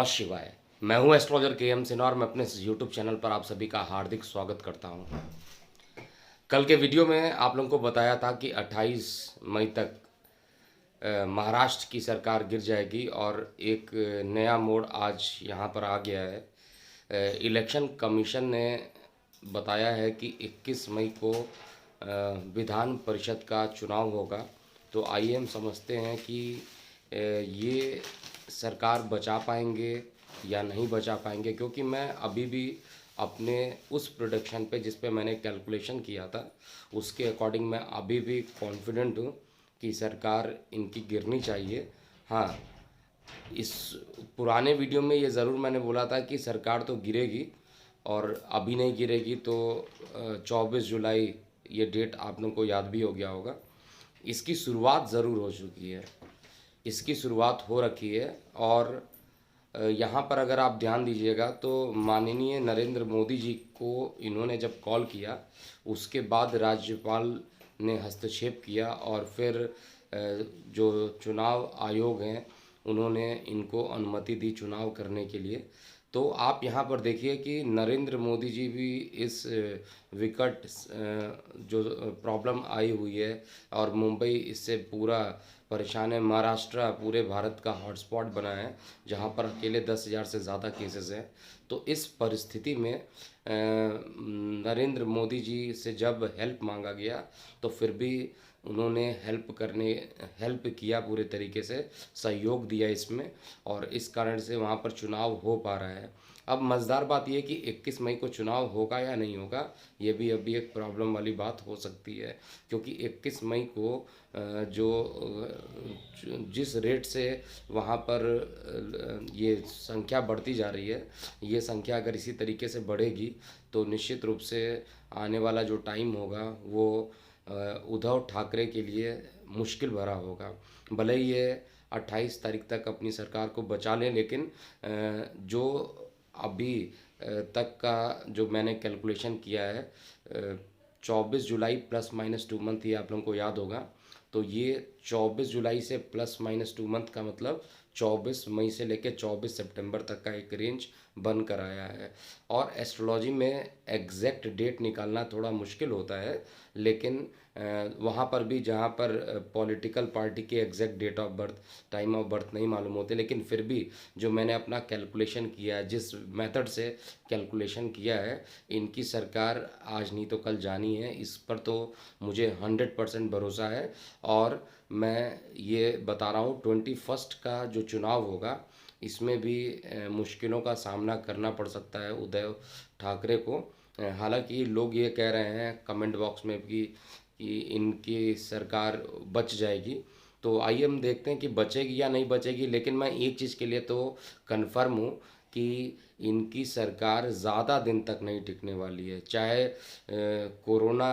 शिवाय। मैं हूं एस्ट्रोलॉजर के सिन्हा और मैं अपने इस यूट्यूब चैनल पर आप सभी का हार्दिक स्वागत करता हूं। कल के वीडियो में आप लोगों को बताया था कि 28 मई तक महाराष्ट्र की सरकार गिर जाएगी और एक नया मोड़ आज यहां पर आ गया है। इलेक्शन कमीशन ने बताया है कि 21 मई को विधान परिषद का चुनाव होगा। तो आइए हम समझते हैं कि ये सरकार बचा पाएंगे या नहीं बचा पाएंगे, क्योंकि मैं अभी भी अपने उस प्रोडक्शन पे जिस पे मैंने कैलकुलेशन किया था उसके अकॉर्डिंग मैं अभी भी कॉन्फिडेंट हूँ कि सरकार इनकी गिरनी चाहिए। हाँ, इस पुराने वीडियो में ये ज़रूर मैंने बोला था कि सरकार तो गिरेगी और अभी नहीं गिरेगी। तो 24 जुलाई ये डेट आप लोगों को याद भी हो गया होगा। इसकी शुरुआत ज़रूर हो चुकी है, इसकी शुरुआत हो रखी है। और यहाँ पर अगर आप ध्यान दीजिएगा तो माननीय नरेंद्र मोदी जी को इन्होंने जब कॉल किया उसके बाद राज्यपाल ने हस्तक्षेप किया और फिर जो चुनाव आयोग हैं उन्होंने इनको अनुमति दी चुनाव करने के लिए। तो आप यहाँ पर देखिए कि नरेंद्र मोदी जी भी इस विकट जो प्रॉब्लम आई हुई है और मुंबई इससे पूरा परेशान है। महाराष्ट्र पूरे भारत का हॉटस्पॉट बना है जहाँ पर अकेले 10,000 से ज़्यादा केसेस हैं। तो इस परिस्थिति में नरेंद्र मोदी जी से जब हेल्प मांगा गया तो फिर भी उन्होंने हेल्प किया, पूरे तरीके से सहयोग दिया इसमें, और इस कारण से वहाँ पर चुनाव हो पा रहा है। अब मज़ेदार बात यह कि 21 मई को चुनाव होगा या नहीं होगा ये भी अभी एक प्रॉब्लम वाली बात हो सकती है, क्योंकि 21 मई को जो जिस रेट से वहाँ पर ये संख्या बढ़ती जा रही है, ये संख्या अगर इसी तरीके से बढ़ेगी तो निश्चित रूप से आने वाला जो टाइम होगा वो उद्धव ठाकरे के लिए मुश्किल भरा होगा। भले ही ये 28 तारीख तक अपनी सरकार को बचा लें, लेकिन जो अभी तक का जो मैंने कैलकुलेशन किया है 24 जुलाई प्लस माइनस 2 मंथ, ये आप लोगों को याद होगा। तो ये 24 जुलाई से प्लस माइनस 2 मंथ का मतलब 24 मई से लेकर 24 सितंबर तक का एक रेंज बन कर आया है। और एस्ट्रोलॉजी में एग्जैक्ट डेट निकालना थोड़ा मुश्किल होता है, लेकिन वहाँ पर भी जहाँ पर पॉलिटिकल पार्टी के exact date of birth, time of birth नहीं मालूम होते, लेकिन फिर भी जो मैंने अपना कैलकुलेशन किया है, जिस मेथड से कैलकुलेशन किया है, इनकी सरकार आज नहीं तो कल जानी है, इस पर तो मुझे 100% भरोसा है। और मैं ये बता रहा हूँ 21 का जो चुनाव होगा इसमें भी मुश्किलों का सामना करना पड़ सकता है उद्धव ठाकरे को। हालांकि लोग ये कह रहे हैं कमेंट बॉक्स में कि इनकी सरकार बच जाएगी। तो आइए हम देखते हैं कि बचेगी या नहीं बचेगी, लेकिन मैं एक चीज़ के लिए तो कन्फर्म हूँ कि इनकी सरकार ज़्यादा दिन तक नहीं टिकने वाली है, चाहे कोरोना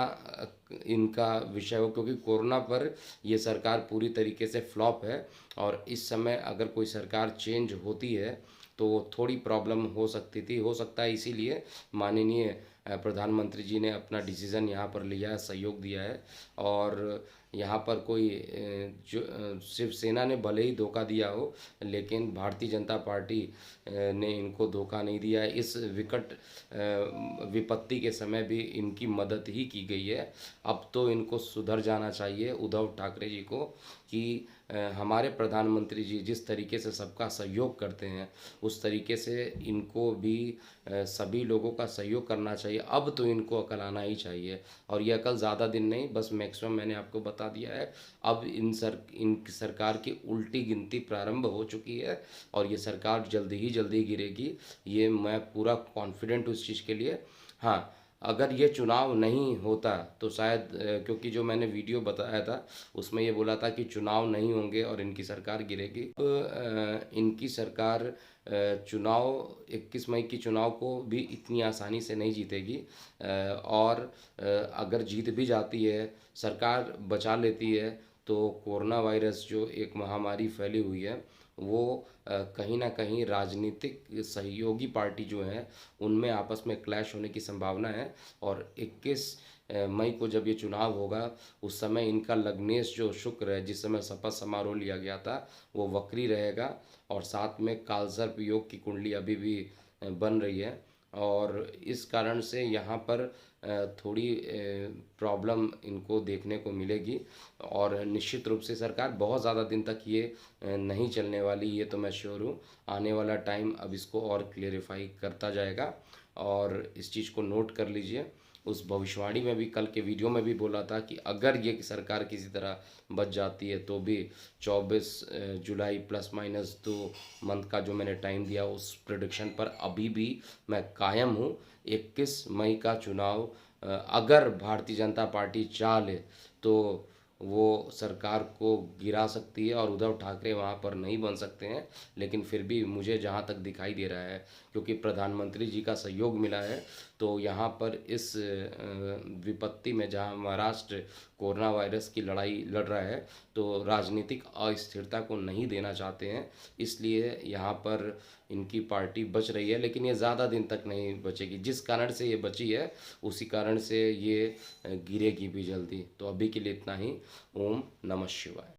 इनका विषय हो, क्योंकि कोरोना पर ये सरकार पूरी तरीके से फ्लॉप है। और इस समय अगर कोई सरकार चेंज होती है तो थोड़ी प्रॉब्लम हो सकती थी, हो सकता है इसीलिए माननीय प्रधानमंत्री जी ने अपना डिसीज़न यहाँ पर लिया है, सहयोग दिया है। और यहाँ पर कोई जो शिवसेना ने भले ही धोखा दिया हो, लेकिन भारतीय जनता पार्टी ने इनको धोखा नहीं दिया है। इस विकट विपत्ति के समय भी इनकी मदद ही की गई है। अब तो इनको सुधर जाना चाहिए उद्धव ठाकरे जी को कि हमारे प्रधानमंत्री जी जिस तरीके से सबका सहयोग करते हैं उस तरीके से इनको भी सभी लोगों का सहयोग करना चाहिए। अब तो इनको अकल आना ही चाहिए, और ये अकल ज़्यादा दिन नहीं, बस मैक्सिमम मैंने आपको बता दिया है। अब इन सरकार की उल्टी गिनती प्रारंभ हो चुकी है और ये सरकार जल्दी ही गिरेगी, ये मैं पूरा कॉन्फिडेंट हूँ इस चीज़ के लिए। हाँ, अगर ये चुनाव नहीं होता तो शायद क्योंकि जो मैंने वीडियो बताया था उसमें ये बोला था कि चुनाव नहीं होंगे और इनकी सरकार गिरेगी। तो इनकी सरकार चुनाव 21 मई की चुनाव को भी इतनी आसानी से नहीं जीतेगी। और अगर जीत भी जाती है, सरकार बचा लेती है, तो कोरोना वायरस जो एक महामारी फैली हुई है वो कहीं न कहीं राजनीतिक सहयोगी पार्टी जो है, उनमें आपस में क्लैश होने की संभावना है। और 21 मई को जब ये चुनाव होगा, उस समय इनका लग्नेश जो शुक्र है, जिस समय शपथ समारोह लिया गया था, वो वक्री रहेगा। और साथ में कालसर्प योग की कुंडली अभी भी बन रही है। और इस कारण से यहाँ पर थोड़ी प्रॉब्लम इनको देखने को मिलेगी। और निश्चित रूप से सरकार बहुत ज़्यादा दिन तक ये नहीं चलने वाली, ये तो मैं श्योर हूँ। आने वाला टाइम अब इसको और क्लेरिफाई करता जाएगा। और इस चीज़ को नोट कर लीजिए। उस भविष्यवाणी में भी, कल के वीडियो में भी बोला था कि अगर ये सरकार किसी तरह बच जाती है तो भी 24 जुलाई प्लस माइनस 2 मंथ का जो मैंने टाइम दिया, उस प्रोडिक्शन पर अभी भी मैं कायम हूँ। 21 मई का चुनाव अगर भारतीय जनता पार्टी चाह ले तो वो सरकार को गिरा सकती है, और उद्धव ठाकरे वहाँ पर नहीं बन सकते हैं। लेकिन फिर भी मुझे जहाँ तक दिखाई दे रहा है, क्योंकि प्रधानमंत्री जी का सहयोग मिला है, तो यहाँ पर इस विपत्ति में, जहाँ महाराष्ट्र कोरोना वायरस की लड़ाई लड़ रहा है, तो राजनीतिक अस्थिरता को नहीं देना चाहते हैं। इसलिए यहाँ पर इनकी पार्टी बच रही है, लेकिन ये ज़्यादा दिन तक नहीं बचेगी। जिस कारण से ये बची है, उसी कारण से ये गिरेगी भी जल्दी। तो अभी के लिए इतना ही। ओम नमः शिवाय।